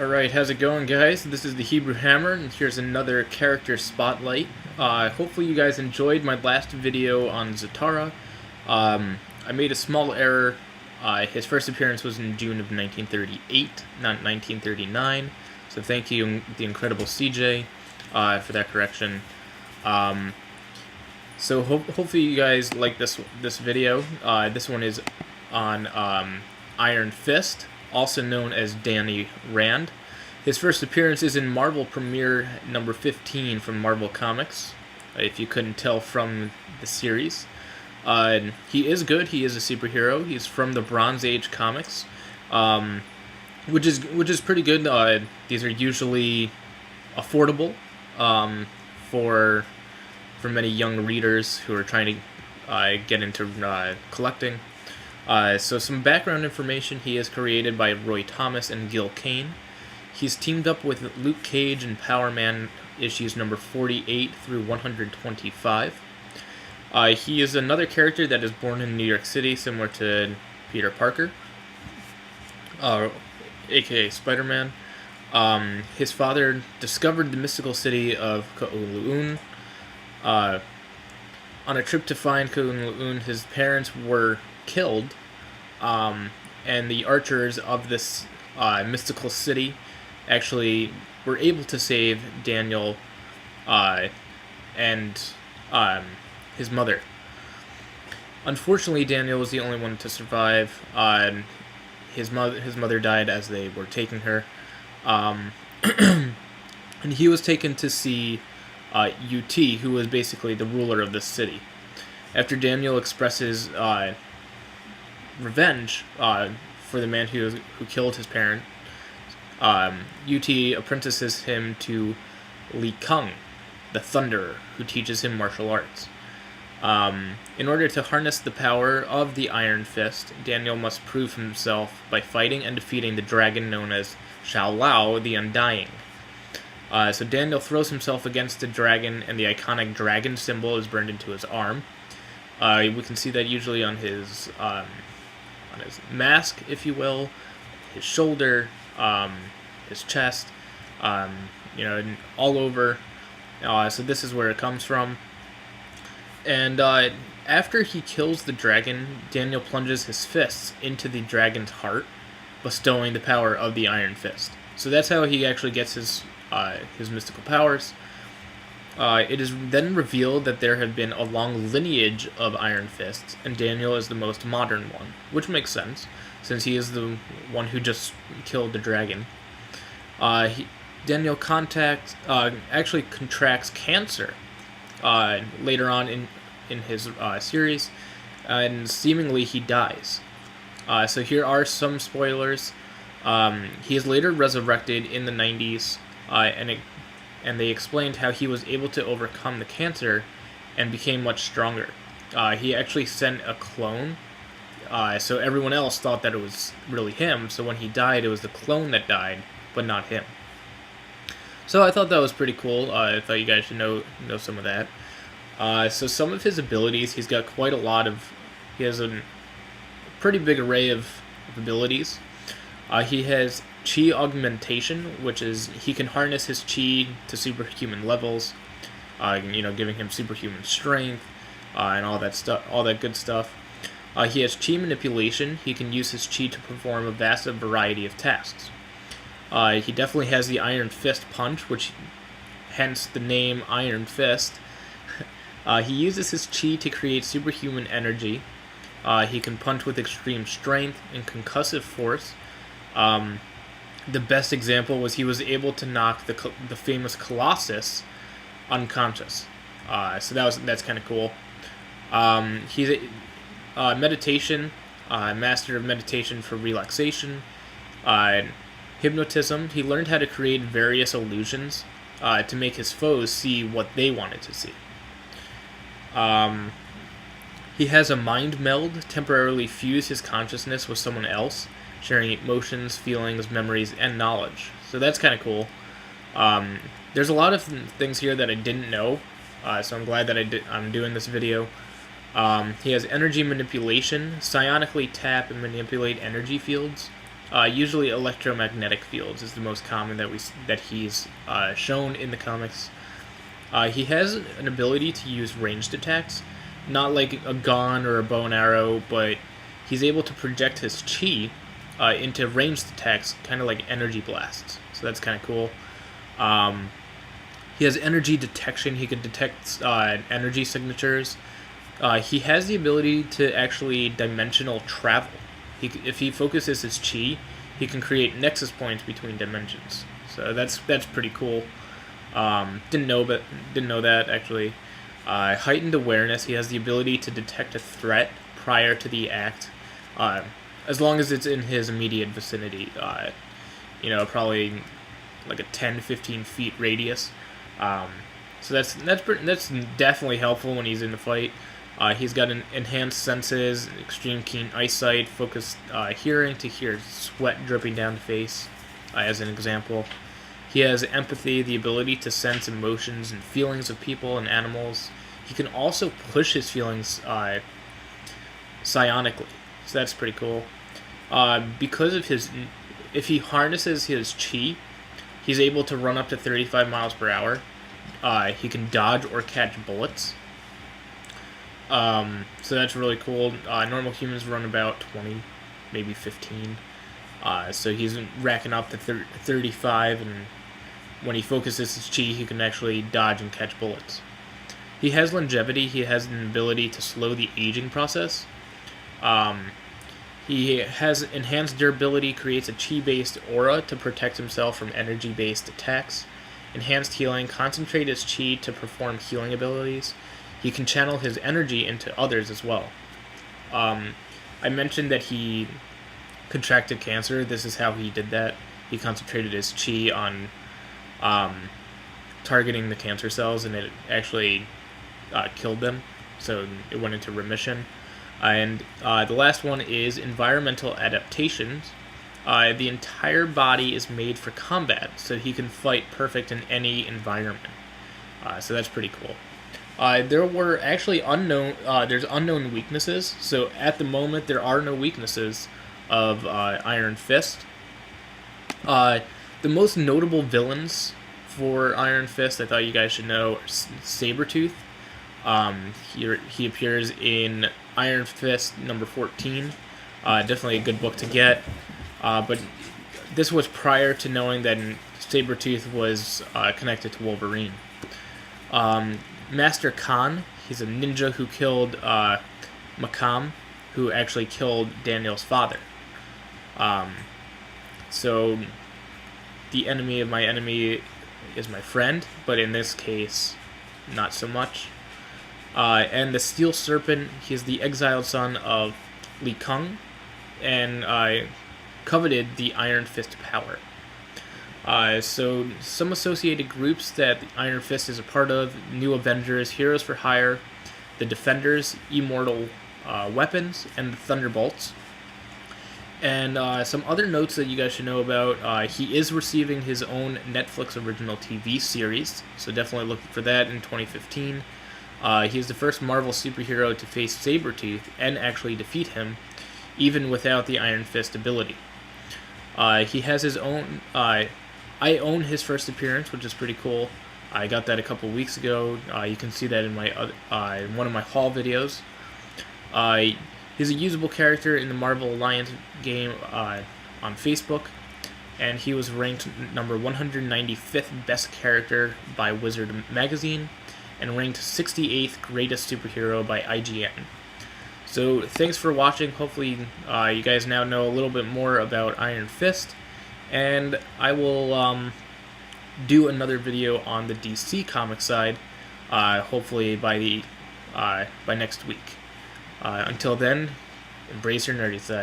Alright, how's it going, guys? This is the Hebrew Hammer, and here's another character spotlight. Hopefully you guys enjoyed my last video on Zatara. I made a small error. His first appearance was in June of 1938, not 1939, so thank you, the incredible CJ, for that correction. So hopefully you guys like this video. This one is on Iron Fist, also known as Danny Rand. His first appearance is in Marvel Premiere number 15 from Marvel Comics, if you couldn't tell from the series. He is good. He is a superhero. He's from the Bronze Age comics, which is pretty good. These are usually affordable for many young readers who are trying to get into collecting. So some background information: he is created by Roy Thomas and Gil Kane. He's teamed up with Luke Cage in Power Man issues number 48 through 125. He is another character that is born in New York City, similar to Peter Parker, aka Spider-Man. His father discovered the mystical city of K'un-Lun. On a trip to find K'un-Lun, his parents were killed, and the archers of this mystical city actually were able to save Daniel and his mother. Unfortunately, Daniel was the only one to survive. His mother died as they were taking her, and he was taken to see UT, who was basically the ruler of this city. After Daniel expresses revenge for the man who killed his parent, UT apprentices him to Li Kung, the Thunderer, who teaches him martial arts. In order to harness the power of the Iron Fist, Daniel must prove himself by fighting and defeating the dragon known as Shao Lao, the Undying. So Daniel throws himself against the dragon, and the iconic dragon symbol is burned into his arm. We can see that usually on his mask, if you will, his shoulder, his chest, and all over. So this is where it comes from. And after he kills the dragon, Daniel plunges his fists into the dragon's heart, bestowing the power of the Iron Fist. So that's how he actually gets his mystical powers. It is then revealed that there had been a long lineage of Iron Fists, and Daniel is the most modern one, which makes sense, since he is the one who just killed the dragon. Daniel actually contracts cancer later on in his series, and seemingly he dies. So here are some spoilers. He is later resurrected in the 90s, and they explained how he was able to overcome the cancer and became much stronger. He actually sent a clone, so everyone else thought that it was really him, so when he died, it was the clone that died, but not him. So I thought that was pretty cool. I thought you guys should know some of that. So some of his abilities, he has a pretty big array of abilities. He has Chi Augmentation, which is he can harness his Chi to superhuman levels, giving him superhuman strength, and all that good stuff. He has Chi Manipulation. He can use his Chi to perform a vast variety of tasks. He definitely has the Iron Fist Punch, which hence the name Iron Fist. He uses his Chi to create superhuman energy. He can punch with extreme strength and concussive force. The best example was he was able to knock the famous Colossus unconscious. So that's kind of cool. He's a meditation, master of meditation for relaxation. Hypnotism. He learned how to create various illusions to make his foes see what they wanted to see. He has a mind meld, temporarily fuse his consciousness with someone else, sharing emotions, feelings, memories, and knowledge. So that's kind of cool. There's a lot of things here that I didn't know, so I'm glad that I'm doing this video. He has energy manipulation, psionically tap and manipulate energy fields. Usually, electromagnetic fields is the most common that he's shown in the comics. He has an ability to use ranged attacks, not like a gun or a bow and arrow, but he's able to project his chi into ranged attacks, kind of like energy blasts. So that's kind of cool. He has energy detection. He can detect energy signatures. He has the ability to actually dimensional travel. If he focuses his chi, he can create nexus points between dimensions. So that's pretty cool. Didn't know that actually. Heightened awareness. He has the ability to detect a threat prior to the act, as long as it's in his immediate vicinity. Probably like a 10-15 feet radius. So that's definitely helpful when he's in the fight. He's got enhanced senses, extreme keen eyesight, focused hearing to hear sweat dripping down the face, as an example. He has empathy, the ability to sense emotions and feelings of people and animals. He can also push his feelings psionically, so that's pretty cool. Because of if he harnesses his chi, he's able to run up to 35 miles per hour. He can dodge or catch bullets. So that's really cool. Normal humans run about 20, maybe 15. So he's racking up to 35, and when he focuses his chi, he can actually dodge and catch bullets. He has longevity. He has an ability to slow the aging process. He has enhanced durability, creates a chi-based aura to protect himself from energy-based attacks. Enhanced healing, concentrate his chi to perform healing abilities. He can channel his energy into others as well. I mentioned that he contracted cancer. This is how he did that. He concentrated his chi on targeting the cancer cells, and it actually killed them, so it went into remission. And the last one is environmental adaptations. The entire body is made for combat, so he can fight perfect in any environment. So that's pretty cool. There were actually there's unknown weaknesses, so at the moment there are no weaknesses of Iron Fist. The most notable villains for Iron Fist, I thought you guys should know, are Sabretooth. He appears in Iron Fist number 14. Definitely a good book to get. But this was prior to knowing that Sabretooth was connected to Wolverine. Master Khan, he's a ninja who killed Makam, who actually killed Daniel's father. So the enemy of my enemy is my friend, but in this case, not so much. And the Steel Serpent, he's the exiled son of Li Kung, and coveted the Iron Fist power. So some associated groups that the Iron Fist is a part of: New Avengers, Heroes for Hire, the Defenders, Immortal Weapons, and the Thunderbolts. And some other notes that you guys should know about: he is receiving his own Netflix original TV series, so definitely look for that in 2015. He is the first Marvel superhero to face Sabretooth and actually defeat him, even without the Iron Fist ability. He has his own... I own his first appearance, which is pretty cool. I got that a couple weeks ago. You can see that in my one of my haul videos. He's a usable character in the Marvel Alliance game on Facebook, and he was ranked number 195th best character by Wizard Magazine, and ranked 68th greatest superhero by IGN. So thanks for watching. Hopefully you guys now know a little bit more about Iron Fist, and I will do another video on the DC comic side, hopefully by next week. Until then, embrace your nerdy side.